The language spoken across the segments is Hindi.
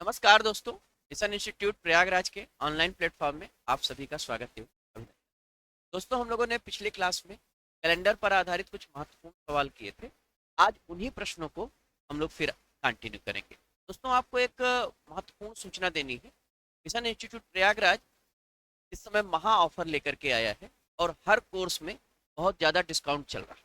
नमस्कार दोस्तों। मिशन इंस्टीट्यूट प्रयागराज के ऑनलाइन प्लेटफॉर्म में आप सभी का स्वागत है। दोस्तों, हम लोगों ने पिछले क्लास में कैलेंडर पर आधारित कुछ महत्वपूर्ण सवाल किए थे। आज उन्हीं प्रश्नों को हम लोग फिर कंटिन्यू करेंगे। दोस्तों, आपको एक महत्वपूर्ण सूचना देनी है। मिशन इंस्टीट्यूट प्रयागराज इस समय महा ऑफर लेकर के आया है और हर कोर्स में बहुत ज़्यादा डिस्काउंट चल रहा है।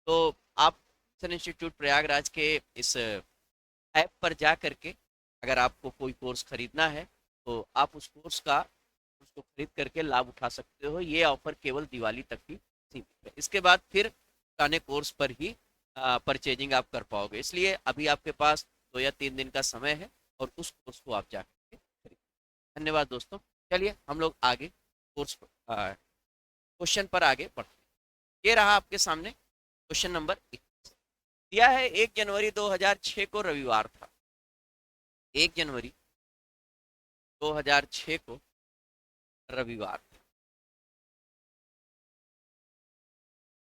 तो आप मिशन इंस्टीट्यूट प्रयागराज के इस ऐप पर जा करके अगर आपको कोई कोर्स खरीदना है तो आप उस कोर्स का उसको खरीद करके लाभ उठा सकते हो। ये ऑफर केवल दिवाली तक ही सीमित है। इसके बाद फिर पुराने कोर्स पर ही परचेजिंग आप कर पाओगे। इसलिए अभी आपके पास 2 या 3 दिन का समय है और उस कोर्स को आप जाकर खरीद। धन्यवाद दोस्तों। चलिए हम लोग आगे कोर्स क्वेश्चन पर आगे बढ़ते हैं। ये रहा आपके सामने क्वेश्चन नंबर 21। दिया है 1 जनवरी 2006 को रविवार था। 1 जनवरी 2006 को रविवार था।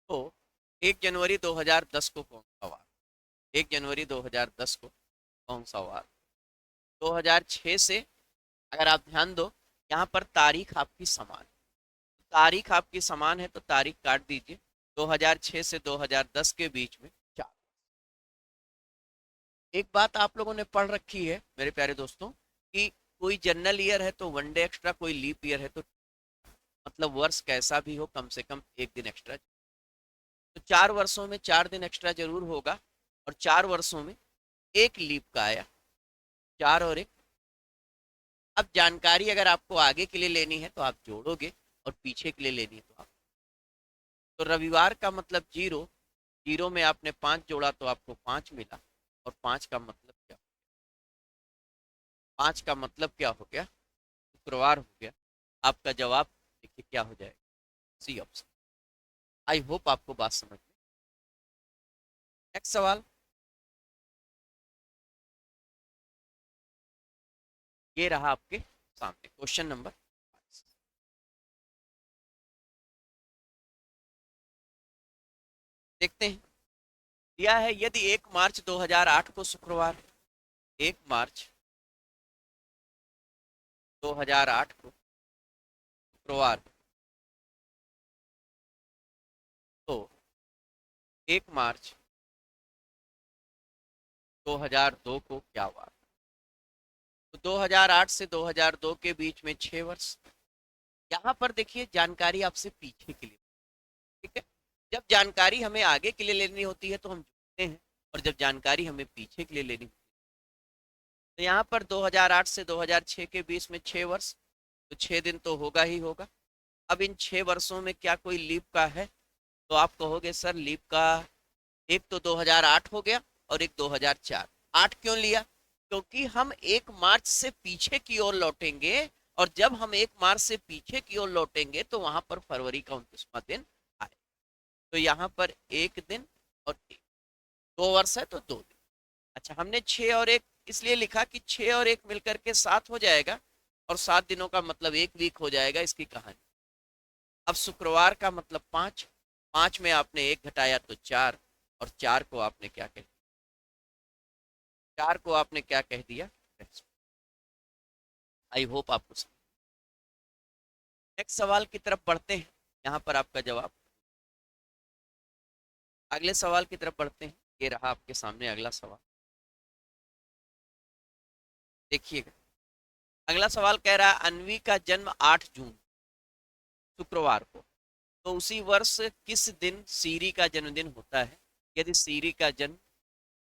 तो 1 जनवरी 2010 को कौन सा वार? 1 जनवरी 2010 को कौन सा वार? 2006 से अगर आप ध्यान दो, यहाँ पर तारीख आपकी समान है। तारीख आपकी समान है तो तारीख काट दीजिए। 2006 से 2010 के बीच में 4। एक बात आप लोगों ने पढ़ रखी है मेरे प्यारे दोस्तों कि कोई जनरल ईयर है तो 1 डे एक्स्ट्रा, कोई लीप ईयर है तो मतलब वर्ष कैसा भी हो कम से कम 1 दिन एक्स्ट्रा। तो 4 वर्षों में 4 दिन एक्स्ट्रा जरूर होगा और 4 वर्षों में एक लीप का आया। 4 और 1। अब जानकारी अगर आपको आगे के लिए लेनी है तो आप जोड़ोगे और पीछे के लिए लेनी है तो आप। तो रविवार का मतलब 0। 0 में आपने 5 जोड़ा तो आपको 5 मिला। और 5 का मतलब क्या? 5 का मतलब क्या हो गया? शुक्रवार हो गया। आपका जवाब देखिए क्या हो जाएगा। C option. आई होप आपको बात समझ में। नेक्स्ट सवाल ये रहा आपके सामने क्वेश्चन नंबर 22। देखते हैं। दिया है यदि 1 मार्च 2008 को शुक्रवार, 1 मार्च 2008 को शुक्रवार, तो 1 मार्च 2002 को क्या हुआ? तो 2008 से 2002 के बीच में 6 वर्ष। यहाँ पर देखिए जानकारी आपसे पीछे के लिए। ठीक है। जब जानकारी हमें आगे के लिए लेनी होती है तो हम जोड़ते हैं और जब जानकारी हमें पीछे के लिए लेनी होती है तो यहाँ पर 2008 से 2006 के बीच में 6 वर्ष। तो 6 दिन तो होगा ही होगा। अब इन 6 वर्षों में क्या कोई लीप का है? तो आप कहोगे सर लीप का एक तो 2008 हो गया और एक 2004। 8 क्यों लिया? क्योंकि हम 1 मार्च से पीछे की ओर लौटेंगे और जब हम 1 मार्च से पीछे की ओर लौटेंगे तो वहां पर फरवरी का 29वां दिन आए। तो यहाँ पर 1 दिन और 2 वर्ष है तो 2 दिन। अच्छा, हमने 6 और 1 इसलिए लिखा कि 6 और 1 मिलकर के 7 हो जाएगा और 7 दिनों का मतलब 1 वीक हो जाएगा इसकी कहानी। अब शुक्रवार का मतलब 5। 5 में आपने 1 घटाया तो 4 और 4 को आपने क्या कह 4 को आपने क्या कह दिया? आई होप आपको समझ। नेक्स्ट सवाल की तरफ बढ़ते हैं। यहाँ पर आपका जवाब। अगले सवाल की तरफ बढ़ते हैं। ये रहा आपके सामने अगला सवाल। देखिएगा। अगला सवाल कह रहा है अन्वी का जन्म 8 जून शुक्रवार को, तो उसी वर्ष किस दिन सीरी का जन्मदिन होता है यदि सीरी का जन्म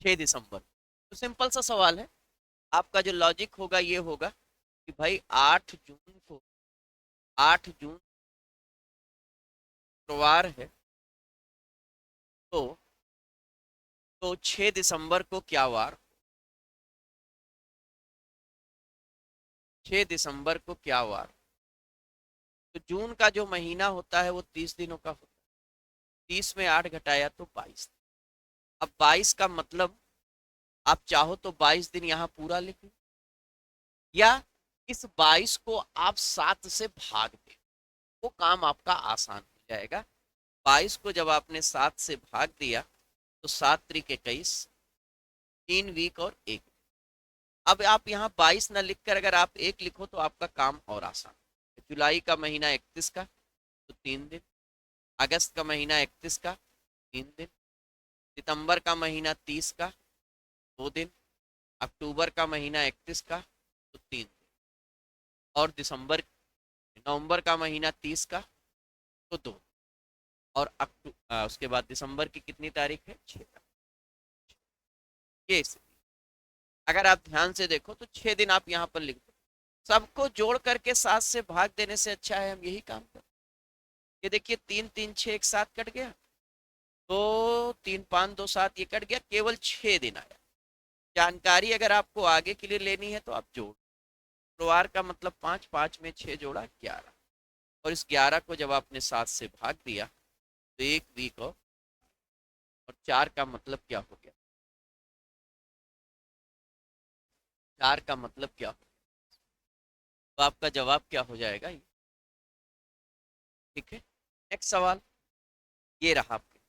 6 दिसंबर? तो सिंपल सा सवाल है। आपका जो लॉजिक होगा ये होगा कि भाई 8 जून को, 8 जून शुक्रवार है तो 6 दिसंबर को क्या वार? 6 दिसंबर को क्या वार? तो जून का जो महीना होता है वो 30 दिनों का होता है। 30 में 8 घटाया तो 22। अब 22 का मतलब आप चाहो तो 22 दिन यहाँ पूरा लिख लो या इस 22 को आप 7 से भाग दे, वो काम आपका आसान हो जाएगा। 22 को जब आपने 7 से भाग दिया तो 7 त्रिक 21, 3 वीक और 1। अब आप यहाँ 22 ना लिखकर अगर आप 1 लिखो तो आपका काम और आसान। जुलाई का महीना 31 का तो 3 दिन, अगस्त का महीना 31 का 3 दिन, सितंबर का महीना 30 का 2 दिन, अक्टूबर का महीना 31 का तो 3 दिन, और दिसंबर नवंबर का महीना 30 का तो 2, और उसके बाद दिसंबर की कितनी तारीख है, 6 तारीख। ये अगर आप ध्यान से देखो तो 6 दिन आप यहाँ पर लिख दो, सबको जोड़ करके 7 से भाग देने से अच्छा है हम यही काम करें। ये देखिए 3 3 6 एक साथ कट गया, तो 3 5 2 7 ये कट गया, केवल 6 दिन आया। जानकारी अगर आपको आगे के लिए लेनी है तो आप जोड़, शुक्रवार का मतलब 5, 5 में 6 जोड़ा 11, और इस 11 को जब आपने 7 से भाग दिया तो 1 वीक और 4 का मतलब क्या हो गया, 4 का मतलब क्या हो, तो आपका जवाब क्या हो जाएगा ये। ठीक है, नेक्स्ट सवाल ये रहा आपके।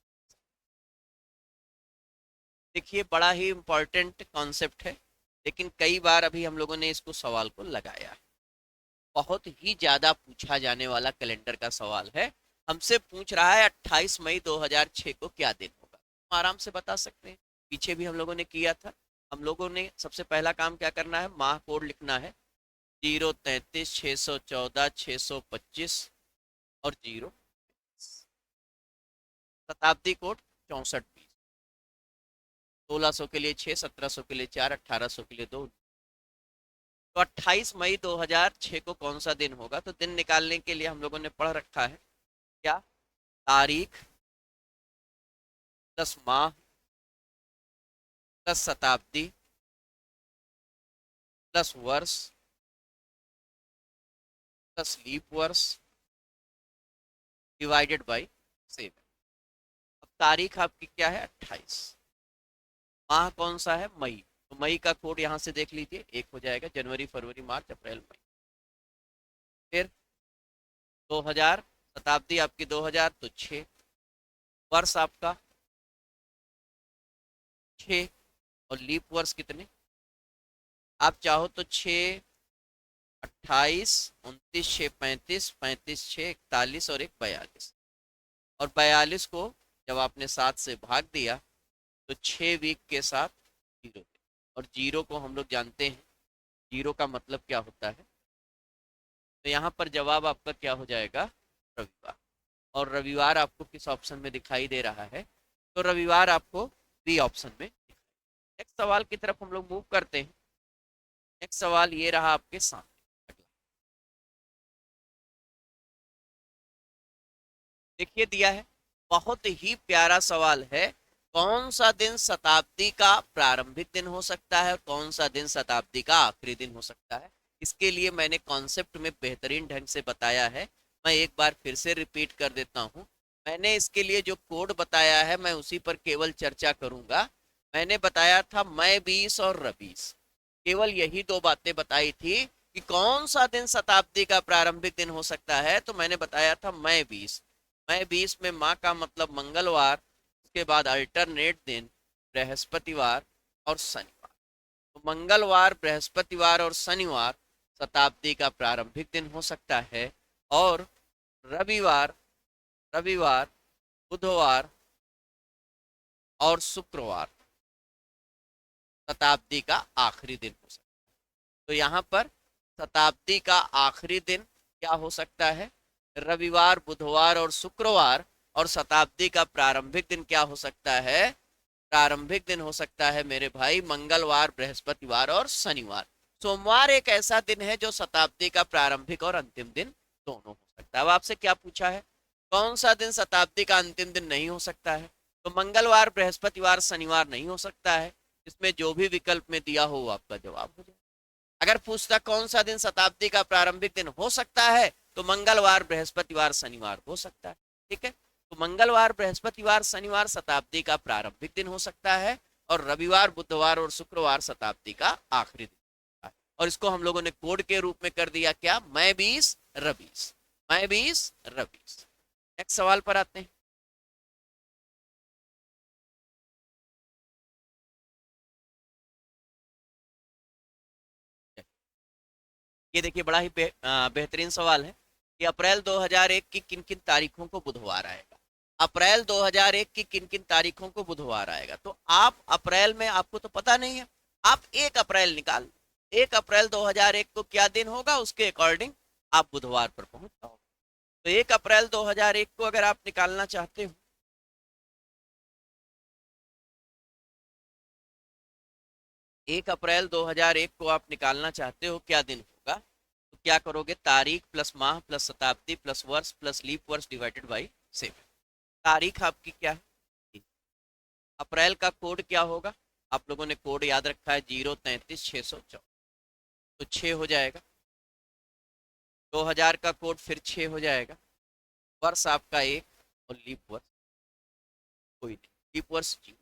देखिए बड़ा ही इंपॉर्टेंट कॉन्सेप्ट है, लेकिन कई बार अभी हम लोगों ने इसको सवाल को लगाया है। बहुत ही ज्यादा पूछा जाने वाला कैलेंडर का सवाल है। हमसे पूछ रहा है 28 मई 2006 को क्या दिन होगा, हम आराम से बता सकते हैं, पीछे भी हम लोगों ने किया था। हम लोगों ने सबसे पहला काम क्या करना है, माह कोड लिखना है, 0 33 614 625 और 0 शताब्दी कोड 64 20, 1600 के लिए 6, 1700 के लिए 4, 1800 के लिए 2। तो 28 मई 2006 को कौन सा दिन होगा, तो दिन निकालने के लिए हम लोगों ने पढ़ रखा है क्या, तारीख प्लस माह प्लस शताब्दी प्लस वर्ष प्लस लीप वर्ष डिवाइडेड बाई 7। अब तारीख आपकी क्या है 28, माह कौन सा है मई, तो मई का कोड यहां से देख लीजिए, 1 हो जाएगा, जनवरी फरवरी मार्च अप्रैल मई। फिर 2000, शताब्दी आपकी 2000 तो 6, वर्ष आपका 6, और लीप वर्ष कितने, आप चाहो तो 6 28 29 6 35 35 6 41 और 1 42, और 42 को जब आपने 7 से भाग दिया तो 6 वीक के साथ 0, और 0 को हम लोग जानते हैं 0 का मतलब क्या होता है, तो यहाँ पर जवाब आपका क्या हो जाएगा, रविवार। और रविवार आपको किस ऑप्शन में दिखाई दे रहा है, तो रविवार आपको बी ऑप्शन में। नेक्स्ट सवाल की तरफ हम लोग मूव करते हैं। नेक्स्ट सवाल ये रहा आपके सामने, देखिए दिया है, बहुत ही प्यारा सवाल है, कौन सा दिन शताब्दी का प्रारंभिक दिन हो सकता है और कौन सा दिन शताब्दी का आखिरी दिन हो सकता है। इसके लिए मैंने कॉन्सेप्ट में बेहतरीन ढंग से बताया है, मैं एक बार फिर से रिपीट कर देता हूँ। मैंने इसके लिए जो कोड बताया है मैं उसी पर केवल चर्चा करूंगा। मैंने बताया था मई 20 और रबीस, केवल यही दो बातें बताई थी कि कौन सा दिन शताब्दी का प्रारंभिक दिन हो सकता है, तो मैंने बताया था मई 20, मई 20 में माँ का मतलब मंगलवार, उसके बाद अल्टरनेट दिन बृहस्पतिवार और शनिवार, तो मंगलवार बृहस्पतिवार और शनिवार शताब्दी का प्रारंभिक दिन हो सकता है, और रविवार रविवार बुधवार और शुक्रवार शताब्दी का आखिरी दिन हो सकता है। तो यहाँ पर शताब्दी का आखिरी दिन क्या हो सकता है, रविवार बुधवार और शुक्रवार, और शताब्दी का प्रारंभिक दिन क्या हो सकता है, प्रारंभिक दिन हो सकता है मेरे भाई मंगलवार बृहस्पतिवार और शनिवार। सोमवार एक ऐसा दिन है जो शताब्दी का प्रारंभिक और अंतिम दिन दोनों हो सकता है। अब आपसे क्या पूछा है, कौन सा दिन शताब्दी का अंतिम दिन नहीं हो सकता है, तो मंगलवार बृहस्पतिवार शनिवार नहीं हो सकता है, इसमें जो भी विकल्प में दिया हो वो आपका जवाब हो जाए। अगर पूछता कौन सा दिन शताब्दी का प्रारंभिक दिन हो सकता है, तो मंगलवार बृहस्पतिवार शनिवार हो सकता है। ठीक है, तो मंगलवार बृहस्पतिवार शनिवार शताब्दी का प्रारंभिक दिन हो सकता है, और रविवार बुधवार और शुक्रवार शताब्दी का आखिरी दिन होता है। और इसको हम लोगों ने कोड के रूप में कर दिया क्या, मई 20 रबीस, मई 20 रबीस। नेक्स्ट सवाल पर आते हैं। ये देखिए बड़ा ही बेहतरीन सवाल है कि अप्रैल 2001 की किन किन तारीखों को बुधवार आएगा। अप्रैल 2001 की किन किन तारीखों को बुधवार आएगा। तो आप अप्रैल में, आपको तो पता नहीं है, आप 1 अप्रैल निकाल, 1 अप्रैल 2001 को क्या दिन होगा, उसके अकॉर्डिंग आप बुधवार पर पहुंच जाओगे। तो 1 अप्रैल 2001 को अगर आप निकालना चाहते हो, 1 अप्रैल 2001 को आप निकालना चाहते हो क्या दिन होगा, तो क्या करोगे, तारीख प्लस माह प्लस शताब्दी प्लस वर्ष प्लस लीप वर्ष डिवाइडेड बाई 7। तारीख आपकी क्या है, अप्रैल का कोड क्या होगा, आप लोगों ने कोड याद रखा है 033-614, तो 6 हो जाएगा। 2000 का कोड फिर 6 हो जाएगा। वर्ष आपका 1 और लीप वर्ष कोई नहीं, लीप वर्ष 0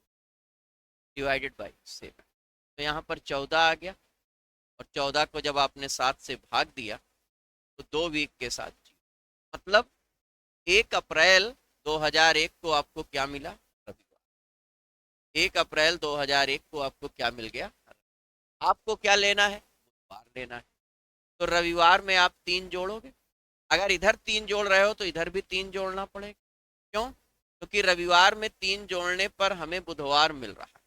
डिवाइडेड बाई 7। तो यहाँ पर 14 आ गया, और 14 को जब आपने 7 से भाग दिया तो 2 वीक के साथ 0। मतलब 1 अप्रैल 2001 को आपको क्या मिला, रविवार। 1 अप्रैल 2001 को आपको क्या मिल गया, आपको क्या लेना है, बुधवार लेना है। तो रविवार में आप 3 जोड़ोगे, अगर इधर 3 जोड़ रहे हो तो इधर भी 3 जोड़ना पड़ेगा। क्यों, क्योंकि रविवार में 3 जोड़ने पर हमें बुधवार मिल रहा है।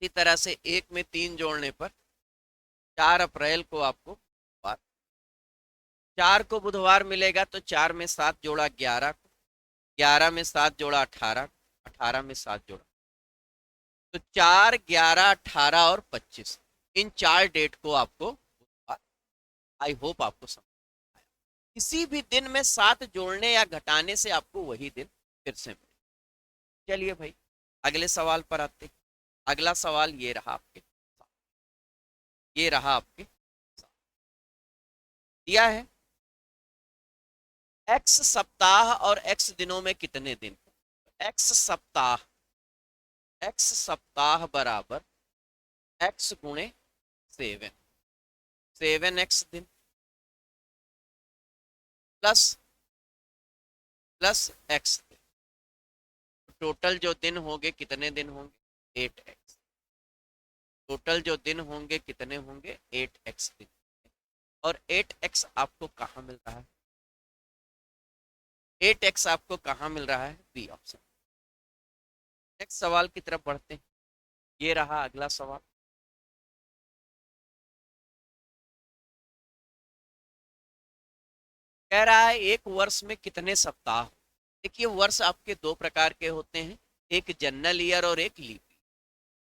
इसी तरह से 1 में 3 जोड़ने पर 4 अप्रैल को आपको बुधवार, 4 को बुधवार मिलेगा, तो 4 में 7 जोड़ा 11 को, 11 में 7 जोड़ा 18, 18 में 7 जोड़ा, तो 4, 11, 18 और 25, इन 4 डेट को आपको बुधवार। आई होप आपको समझ आया। किसी भी दिन में 7 जोड़ने या घटाने से आपको वही दिन फिर से मिले। चलिए भाई, अगले सवाल पर आते हैं। अगला सवाल ये रहा आपके, ये रहा आपके दिया है, एक्स सप्ताह और एक्स दिनों में कितने दिन। एक्स सप्ताह, एक्स सप्ताह बराबर एक्स गुणे 7, 7x दिन प्लस प्लस एक्स दिन। टोटल जो दिन होंगे कितने दिन होंगे, 8x। टोटल जो दिन होंगे कितने होंगे, 8x दिन। और 8x आपको कहाँ मिल रहा है, 8x आपको कहाँ मिल रहा है, बी ऑप्शन। नेक्स्ट सवाल की तरफ बढ़ते हैं। ये रहा अगला सवाल। कह रहा है एक वर्ष में कितने सप्ताह। देखिए वर्ष आपके दो प्रकार के होते हैं, एक जनरल ईयर और एक लीप ईयर।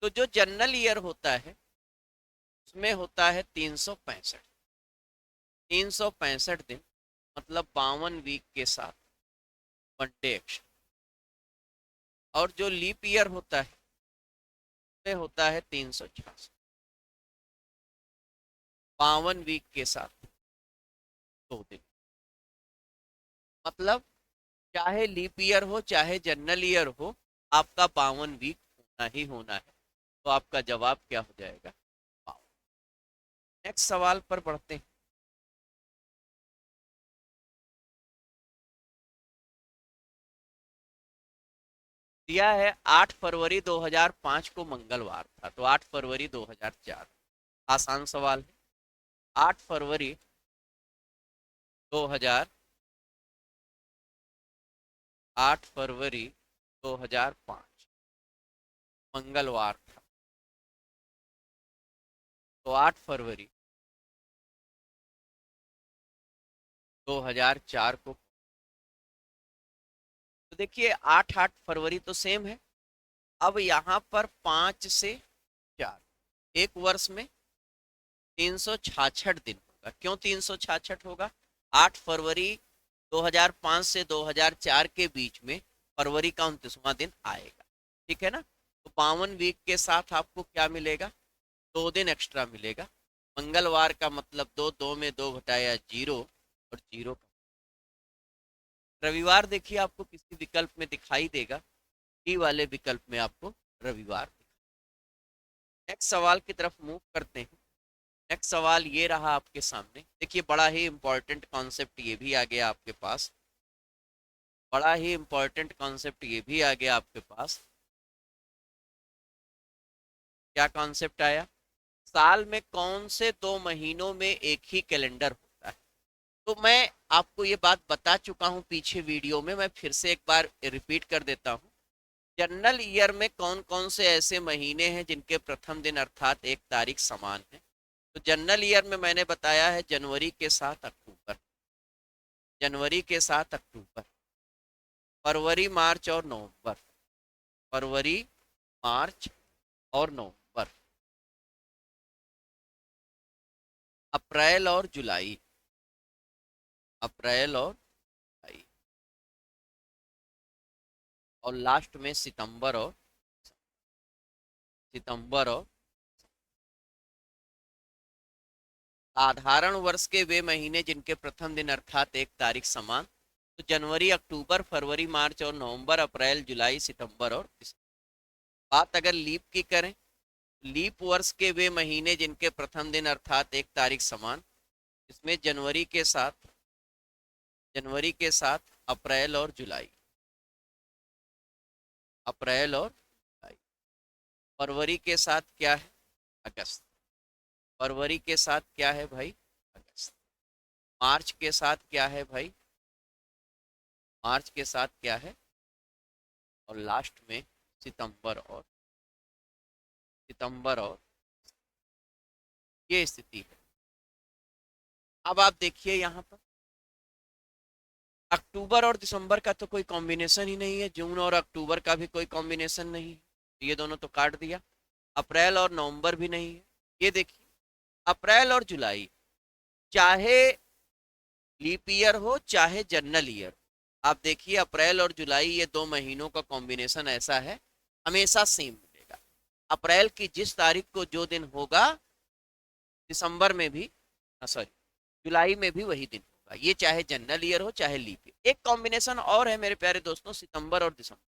तो जो जनरल ईयर होता है उसमें होता है 365, 365 दिन, मतलब 52 वीक के साथ 1 डे एक्स्ट्रा। और जो लीप ईयर होता है उसमें होता है 366, 52 वीक के साथ 2 दिन। मतलब चाहे लीप ईयर हो चाहे जनरल ईयर हो, आपका 52 वीक होना ही होना है। तो आपका जवाब क्या हो जाएगा, 52। नेक्स्ट सवाल पर बढ़ते हैं। दिया है 8 फरवरी 2005 को मंगलवार था, तो 8 फरवरी 2004। आसान सवाल है। 8 फरवरी 2000, 8 फरवरी 2005 मंगलवार था, तो 8 फरवरी 2004 को। तो देखिए 8 फरवरी तो सेम है। अब यहाँ पर 5 से 4, एक वर्ष में 366 दिन होगा। क्यों 366 होगा, 8 फरवरी 2005 से 2004 के बीच में फरवरी का 29वां दिन आएगा। ठीक है ना। तो 52 वीक के साथ आपको क्या मिलेगा, 2 दिन एक्स्ट्रा मिलेगा। मंगलवार का मतलब 2, 2 में 2 घटाया 0, और 0 का। रविवार देखिए आपको किसी विकल्प में दिखाई देगा, डी वाले विकल्प में आपको रविवार। नेक्स्ट सवाल की तरफ मूव करते हैं। नेक्स्ट सवाल ये रहा आपके सामने। देखिए बड़ा ही इंपॉर्टेंट कॉन्सेप्ट ये भी आ गया आपके पास, बड़ा ही इंपॉर्टेंट कॉन्सेप्ट ये भी आ गया आपके पास। क्या कॉन्सेप्ट आया, साल में कौन से 2 महीनों में एक ही कैलेंडर होता है? तो मैं आपको ये बात बता चुका हूं पीछे वीडियो में, मैं फिर से एक बार रिपीट कर देता हूं। जनरल ईयर में कौन कौन से ऐसे महीने हैं जिनके प्रथम दिन अर्थात एक तारीख समान है? तो जनरल ईयर में मैंने बताया है जनवरी के साथ अक्टूबर, जनवरी के साथ अक्टूबर, फरवरी मार्च और नवंबर, फरवरी मार्च और नवंबर, अप्रैल और जुलाई, अप्रैल और जुलाई, और लास्ट में सितंबर और साधारण वर्ष के वे महीने जिनके प्रथम दिन अर्थात एक तारीख समान। तो जनवरी, अक्टूबर, फरवरी, मार्च और नवंबर, अप्रैल, जुलाई, सितंबर और दिसंबर। बात अगर लीप की करें, लीप वर्ष के वे महीने जिनके प्रथम दिन अर्थात एक तारीख समान, इसमें जनवरी के साथ अप्रैल और जुलाई, अप्रैल और जुलाई। फरवरी के साथ क्या है? अगस्त, फरवरी के साथ क्या है भाई? अगस्त। मार्च के साथ क्या है भाई? मार्च के साथ क्या है? और लास्ट में सितंबर और ये स्थिति है। अब आप देखिए यहाँ पर अक्टूबर और दिसंबर का तो कोई कॉम्बिनेशन ही नहीं है, जून और अक्टूबर का भी कोई कॉम्बिनेशन नहीं है, ये दोनों तो काट दिया। अप्रैल और नवंबर भी नहीं है। ये देखिए अप्रैल और जुलाई, चाहे लीप ईयर हो चाहे जनरल ईयर, आप देखिए अप्रैल और जुलाई ये 2 महीनों का कॉम्बिनेशन ऐसा है, हमेशा सेम मिलेगा। अप्रैल की जिस तारीख को जो दिन होगा, दिसंबर में भी, सॉरी, जुलाई में भी वही दिन होगा, ये चाहे जनरल ईयर हो चाहे लीप ईयर। एक कॉम्बिनेशन और है मेरे प्यारे दोस्तों, सितंबर और दिसंबर,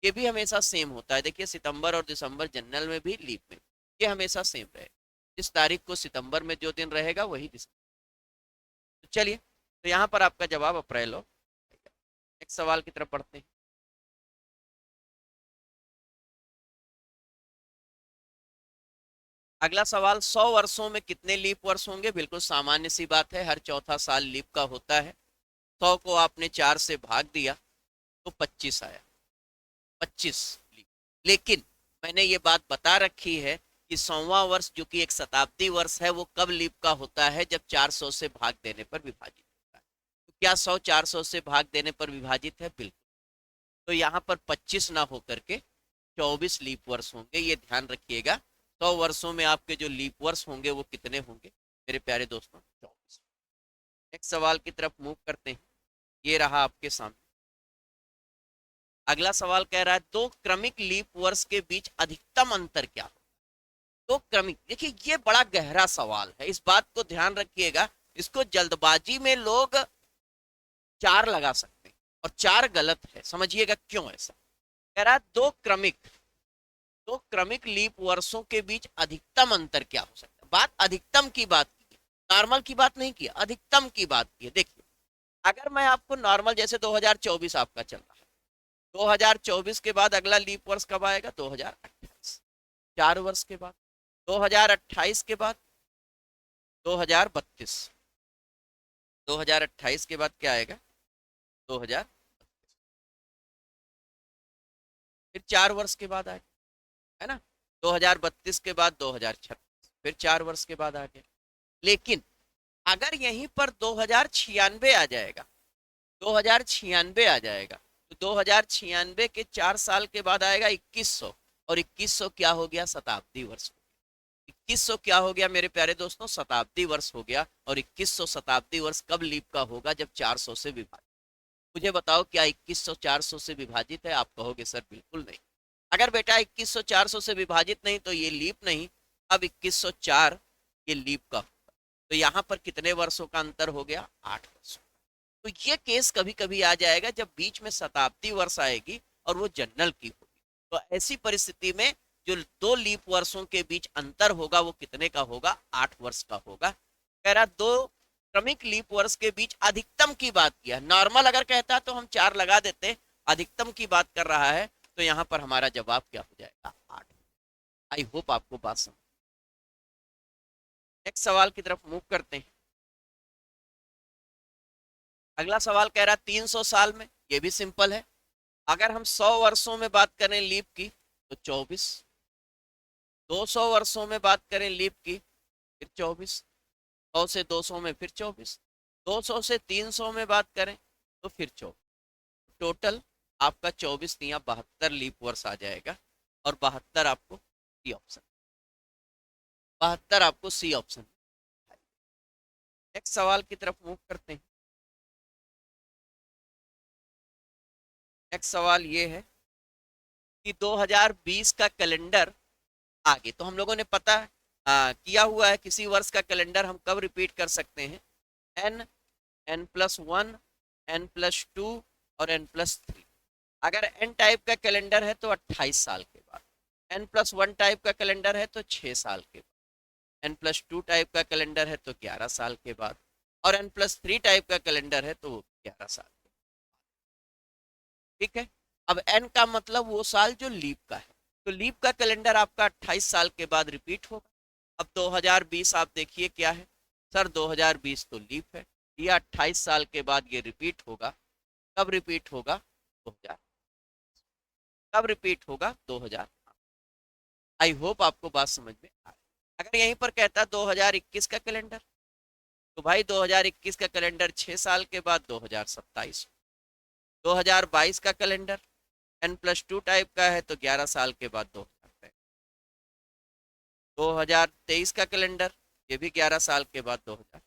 ये भी हमेशा सेम होता है। देखिए सितंबर और दिसंबर जनरल में भी लीप में, ये हमेशा सेम रहेगा, जिस तारीख को सितंबर में जो दिन रहेगा वही दिसंबर। तो चलिए, तो यहाँ पर आपका जवाब अप्रैल हो। नेक्स्ट सवाल की तरफ पढ़ते हैं। अगला सवाल, 100 वर्षों में कितने लीप वर्ष होंगे? बिल्कुल सामान्य सी बात है, हर चौथा साल लीप का होता है। 100 को आपने 4 से भाग दिया तो 25 आया, 25 लीप। लेकिन मैंने ये बात बता रखी है कि 100वां वर्ष जो कि एक शताब्दी वर्ष है, वो कब लीप का होता है? जब 400 से भाग देने पर विभाजित होता है। तो क्या 100 400 से भाग देने पर विभाजित है? बिल्कुल। तो यहाँ पर 25 ना होकर के 24 लीप वर्ष होंगे, ये ध्यान रखिएगा। 100 वर्षों में आपके जो लीप वर्ष होंगे वो कितने होंगे मेरे प्यारे दोस्तों? 24। नेक्स्ट सवाल की तरफ मूव करते हैं, ये रहा आपके सामने। अगला सवाल कह रहा है, दो क्रमिक लीप वर्ष के बीच अधिकतम अंतर क्या हो? दो क्रमिक, देखिए ये बड़ा गहरा सवाल है, इस बात को ध्यान रखिएगा। इसको जल्दबाजी में लोग 4 लगा सकते हैं और 4 गलत है, समझिएगा क्यों ऐसा। कह रहा है दो क्रमिक लीप वर्षों के बीच अधिकतम अंतर क्या हो सकता है? बात अधिकतम की बात की है, नॉर्मल की बात नहीं की, अधिकतम की बात की है। देखिए अगर मैं आपको नॉर्मल, जैसे 2024 आपका चल रहा है, 2024 के बाद अगला लीप वर्ष कब आएगा? 2028, 4 वर्ष के बाद। 2028 के बाद 2032, 2028 के बाद क्या आएगा? 2000, फिर 4 वर्ष के बाद आएगा, है ना? 2032 के बाद 2036, फिर 4 वर्ष के बाद आ गया। लेकिन अगर यहीं पर 2096 आ जाएगा, 2096 आ जाएगा, तो 2096 के 4 साल के बाद आएगा 2100, और 2100 क्या हो गया? शताब्दी वर्ष। 2100 क्या हो गया मेरे प्यारे दोस्तों? शताब्दी वर्ष हो गया। और 2100 शताब्दी वर्ष कब लीप का होगा? जब 400 से विभाजित। मुझे बताओ क्या 2100 400 से विभाजित है? आप कहोगे सर बिल्कुल नहीं। अगर बेटा 2100 400 से विभाजित नहीं तो ये लीप नहीं। अब 2104 ये लीप का होगा, तो यहाँ पर कितने वर्षों का अंतर हो गया? 8 वर्षों। तो ये केस कभी कभी आ जाएगा जब बीच में शताब्दी वर्ष आएगी और वो जनरल की होगी। तो ऐसी परिस्थिति में जो 2 लीप वर्षों के बीच अंतर होगा वो कितने का होगा? 8 वर्ष का होगा। कह रहा 2 क्रमिक लीप वर्ष के बीच अधिकतम की बात किया, नॉर्मल अगर कहता तो हम 4 लगा देते, अधिकतम की बात कर रहा है, तो यहाँ पर हमारा जवाब क्या हो जाएगा? 8। आई होप आपको बात समझ नेक्स्ट सवाल की तरफ मूव करते हैं। अगला सवाल कह रहा है 300 साल में, ये भी सिंपल है। अगर हम 100 वर्षों में बात करें लीप की तो 24, 200 वर्षों में बात करें लीप की फिर 24, 100 से 200 में फिर 24, 200 से 300 में बात करें तो फिर 24। टोटल आपका 24 या 72 लीप वर्ष आ जाएगा। और 72 आपको सी ऑप्शन, 72 आपको सी ऑप्शन। नेक्स्ट सवाल की तरफ मूव करते हैं। नेक्स्ट सवाल ये है कि 2020 का कैलेंडर आगे तो हम लोगों ने पता किया हुआ है, किसी वर्ष का कैलेंडर हम कब रिपीट कर सकते हैं? एन, N+1, N+2 और N+3। अगर एन टाइप का कैलेंडर है तो 28 साल के बाद, N+1 टाइप का कैलेंडर है तो 6 साल के बाद, N+2 टाइप का कैलेंडर है तो 11 साल के बाद, और N+3 टाइप का कैलेंडर है तो 11 साल के बाद। ठीक है। अब एन का मतलब वो साल जो लीप का है, तो लीप का कैलेंडर आपका 28 साल के बाद रिपीट होगा। अब 2020 आप देखिए क्या है सर, 2020 तो लीप है, ये 28 साल के बाद ये रिपीट होगा। कब रिपीट होगा? 2000। कब रिपीट होगा? 2000। आई होप आपको बात समझ में आ रही। अगर यहीं पर कहता 2021 का कैलेंडर, तो भाई 2021 का कैलेंडर 6 साल के बाद 2027। 2022 का कैलेंडर N+2 टाइप का है तो 11 साल के बाद 2023। 2023 का कैलेंडर ये भी 11 साल के बाद 2000।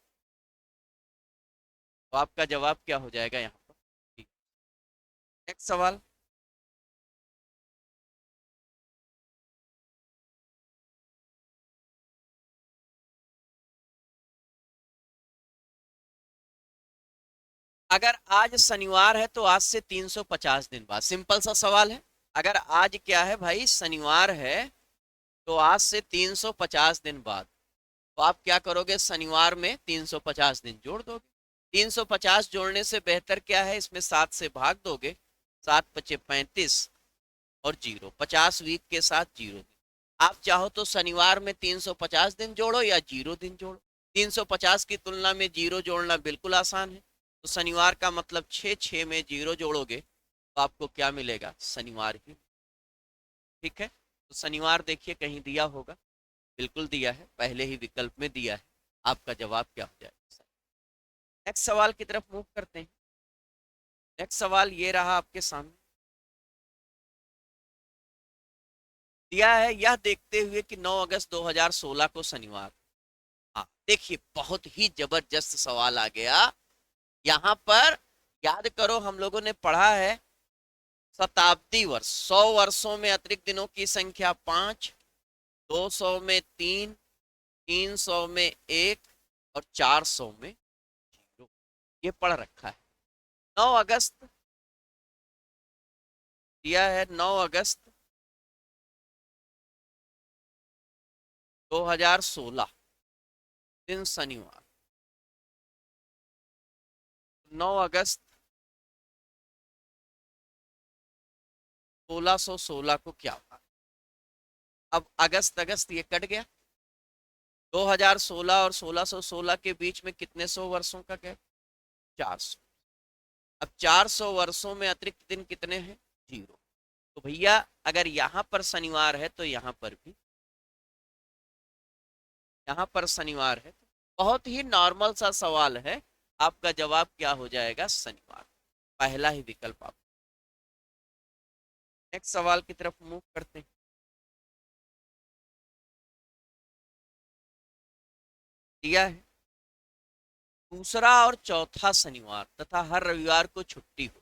तो आपका जवाब क्या हो जाएगा यहाँ पर? ठीक। नेक्स्ट सवाल। अगर आज शनिवार है तो आज से 350 दिन बाद, सिंपल सा सवाल है। अगर आज क्या है भाई, शनिवार है, तो आज से 350 दिन बाद, तो आप क्या करोगे? शनिवार में 350 दिन जोड़ दोगे। 350 जोड़ने से बेहतर क्या है, इसमें 7 से भाग दोगे, 7 पचे 35 और जीरो, 50 वीक के साथ जीरो दिन। आप चाहो तो शनिवार में 350 दिन जोड़ो या जीरो दिन जोड़ो। 350 की तुलना में जीरो जोड़ना बिल्कुल आसान है। तो शनिवार का मतलब 6, 6 में जीरो जोड़ोगे तो आपको क्या मिलेगा? शनिवार ही। ठीक है। तो शनिवार देखिए कहीं दिया होगा, बिल्कुल दिया है, पहले ही विकल्प में दिया है। आपका जवाब क्या हो जाएगा? नेक्स्ट सवाल की तरफ मूव करते हैं। नेक्स्ट सवाल ये रहा आपके सामने, दिया है यह देखते हुए कि 9 अगस्त 2016 को शनिवार। हाँ देखिए, बहुत ही जबरदस्त सवाल आ गया यहाँ पर। याद करो, हम लोगों ने पढ़ा है शताब्दी वर्ष, 100 वर्षों में अतिरिक्त दिनों की संख्या 5, 200 में 3, 300 में 1 और 400 में 0। ये पढ़ रखा है। 9 अगस्त दिया है, 9 अगस्त 2016 दिन शनिवार। 9 अगस्त 1616 को क्या हुआ? अब अगस्त अगस्त ये कट गया, 2016 और 1616 के बीच में कितने सौ वर्षों का गैप? 400। अब 400 वर्षों में अतिरिक्त दिन कितने हैं? जीरो। तो भैया अगर यहाँ पर शनिवार है तो यहाँ पर भी, यहाँ पर शनिवार है, तो बहुत ही नॉर्मल सा सवाल है। आपका जवाब क्या हो जाएगा? शनिवार, पहला ही विकल्प। आप नेक्स्ट सवाल की तरफ मूव करते हैं। दिया है दूसरा और चौथा शनिवार तथा हर रविवार को छुट्टी हो,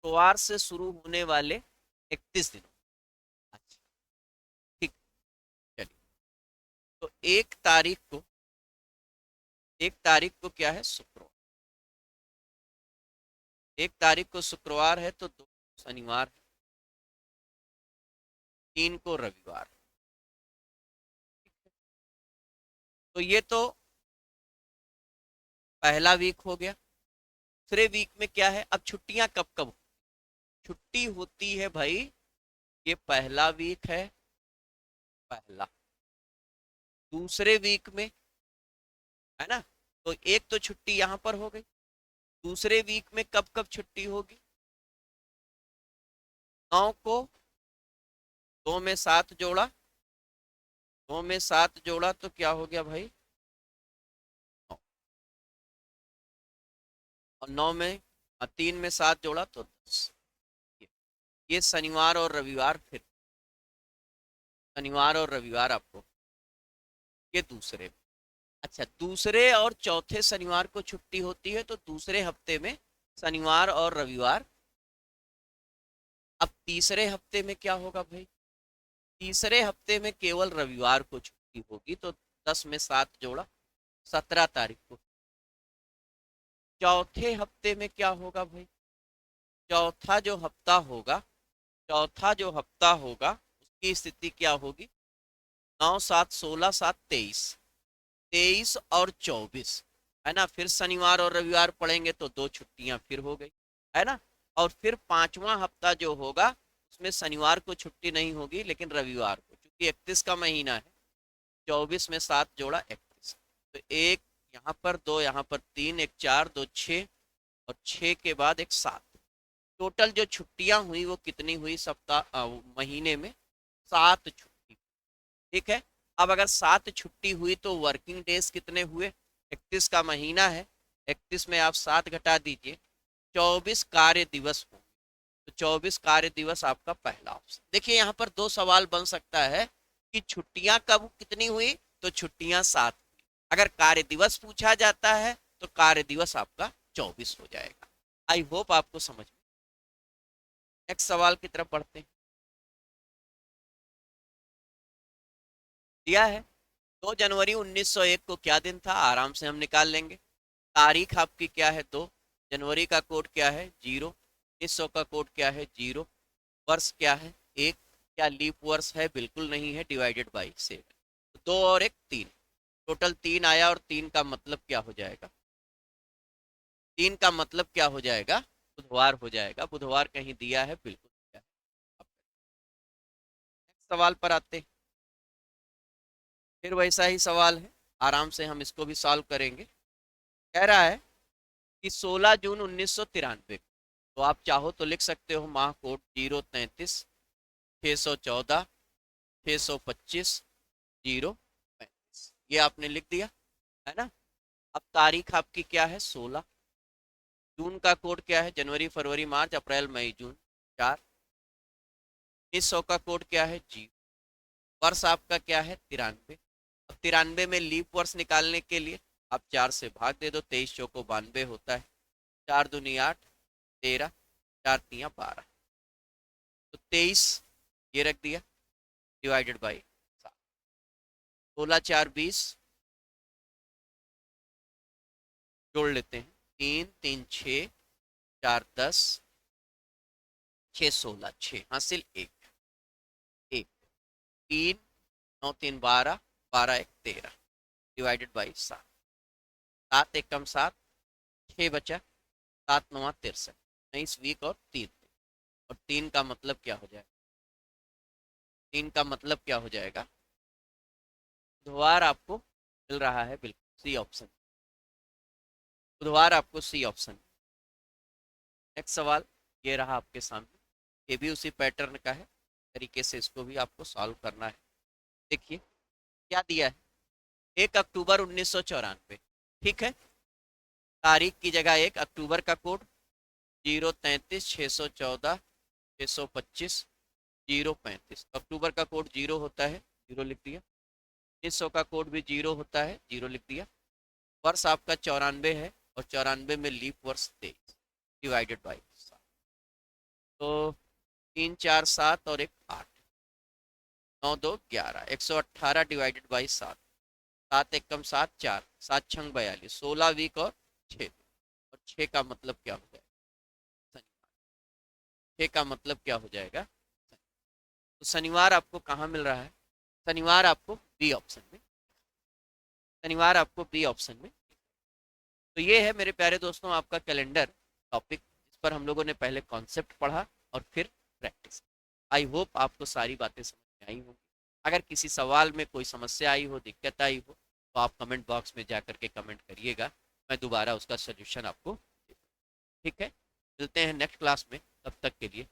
सोमवार से शुरू होने वाले 31 दिनों। अच्छा, ठीक। चलिए, तो 1 तारीख को क्या है? शुक्रवार। 1 तारीख को शुक्रवार है तो 2 शनिवार, 3 को रविवार। तो ये तो पहला वीक हो गया। दूसरे वीक में क्या है? अब छुट्टियां कब कब छुट्टी होती है भाई? ये पहला वीक है, पहला। दूसरे वीक में, है ना। तो एक तो छुट्टी यहाँ पर हो गई। दूसरे वीक में कब कब छुट्टी होगी? 9 को 2 में 7 जोड़ा, 2 में 7 जोड़ा तो क्या हो गया भाई? 9। और 9 में 3 में 7 जोड़ा तो 10। ये शनिवार और रविवार, फिर शनिवार और रविवार आपको ये दूसरे में। अच्छा, दूसरे और चौथे शनिवार को छुट्टी होती है तो दूसरे हफ्ते में शनिवार और रविवार। अब तीसरे हफ्ते में क्या होगा भाई? तीसरे हफ्ते में केवल रविवार को छुट्टी होगी तो 10 में 7 जोड़ा 17 तारीख को। चौथे हफ्ते में क्या होगा भाई? चौथा जो हफ्ता होगा, चौथा जो हफ्ता होगा उसकी स्थिति क्या होगी? 9 7 16 7 23, 23 और 24, है ना। फिर शनिवार और रविवार पड़ेंगे तो 2 छुट्टियां फिर हो गई, है ना। और फिर पांचवा हफ्ता जो होगा उसमें शनिवार को छुट्टी नहीं होगी लेकिन रविवार को, क्योंकि 31 का महीना है। 24 में 7 जोड़ा 31, तो एक यहाँ पर, दो यहाँ पर, 3, एक 4, 2 6, और 6 के बाद एक 7। टोटल जो छुट्टियां हुई वो कितनी हुई महीने में? 7 छुट्टी। ठीक है। अब अगर 7 छुट्टी हुई तो वर्किंग डेज कितने हुए? 31 का महीना है, 31 में आप 7 घटा दीजिए, 24 कार्य दिवस होंगे। तो 24 कार्य दिवस आपका पहला ऑप्शन। देखिए यहाँ पर दो सवाल बन सकता है कि छुट्टियां कब कितनी हुई, तो छुट्टियां 7। अगर कार्य दिवस पूछा जाता है तो कार्य दिवस आपका 24 हो जाएगा। आई होप आपको समझ में। नेक्स्ट सवाल की तरफ बढ़ते हैं। दिया है 2 जनवरी 1901 को क्या दिन था? आराम से हम निकाल लेंगे। तारीख आपकी क्या है? 2। जनवरी का कोड क्या है? 0। 1900 का कोड क्या है? 0। वर्ष क्या है? 1। क्या लीप वर्ष है? बिल्कुल नहीं है, डिवाइडेड बाई 7। 2 और 1 3, टोटल 3 आया। और 3 का मतलब क्या हो जाएगा? 3 का मतलब क्या हो जाएगा? बुधवार हो जाएगा। बुधवार कहीं दिया है? बिल्कुल दिया है। अब नेक्स्ट सवाल पर आते हैं। फिर वैसा ही सवाल है, आराम से हम इसको भी सॉल्व करेंगे। कह रहा है कि 16 जून 1993, तो आप चाहो तो लिख सकते हो माह कोड 033 614 625 035, ये आपने लिख दिया, है ना। अब तारीख आपकी क्या है? 16। जून का कोड क्या है? जनवरी फरवरी मार्च अप्रैल मई जून 4। 1900 का कोड क्या है? 0। वर्ष आपका क्या है? 93। अब 93 में लीप वर्ष निकालने के लिए आप 4 से भाग दे दो, 23 चौको 92 होता है, 4 दूनी 8, 13, 4 तिया 12, तो 23 ये रख दिया, डिवाइडेड बाई 7। 16 4 20, जोड़ लेते हैं, 3 3 6, 4 10, 6 16, 6 हासिल 1 1, 3 9 3 12, 12 1 13, डिवाइडेड बाई 7। 7 1 कम 7, 6 बचा, 7 9 63, 19 वीक और 3 दिन। और 3 का मतलब क्या हो जाएगा? 3 का मतलब क्या हो जाएगा? बुधवार आपको मिल रहा है, बिल्कुल सी ऑप्शन। बुधवार आपको सी ऑप्शन। नेक्स्ट सवाल ये रहा आपके सामने, ये भी उसी पैटर्न का है, तरीके से इसको भी आपको सॉल्व करना है। देखिए क्या दिया है, 1 अक्टूबर 1994, ठीक है। तारीख की जगह 1 अक्टूबर का कोड 033 614 625 035। अक्टूबर का कोड 0 होता है, 0 लिख दिया। 1900 का कोड भी 0 होता है, 0 लिख दिया। वर्ष आपका 94 है और 94 में लीप वर्ष 23, डिवाइडेड बाई 7। तो 3 4 7 और 1 8, 9 2 11, 118 डिवाइडेड बाई 7। 7 1 कम 7 4, 7 छंग 42, 16 वीक और 6। और 6 का मतलब क्या हो जाएगा? शनिवार। 6 का मतलब क्या हो जाएगा? तो शनिवार आपको कहाँ मिल रहा है? शनिवार आपको बी ऑप्शन में, शनिवार आपको बी ऑप्शन में। तो ये है मेरे प्यारे दोस्तों आपका कैलेंडर टॉपिक, जिस पर हम लोगों ने पहले कॉन्सेप्ट पढ़ा और फिर प्रैक्टिस। आई होप आपको सारी बातें समझ में आई होंगी। अगर किसी सवाल में कोई समस्या आई हो, दिक्कत आई हो, तो आप कमेंट बॉक्स में जा कर के कमेंट करिएगा, मैं दोबारा उसका सोल्यूशन आपको, ठीक है। मिलते हैं नेक्स्ट क्लास में, तब तक के लिए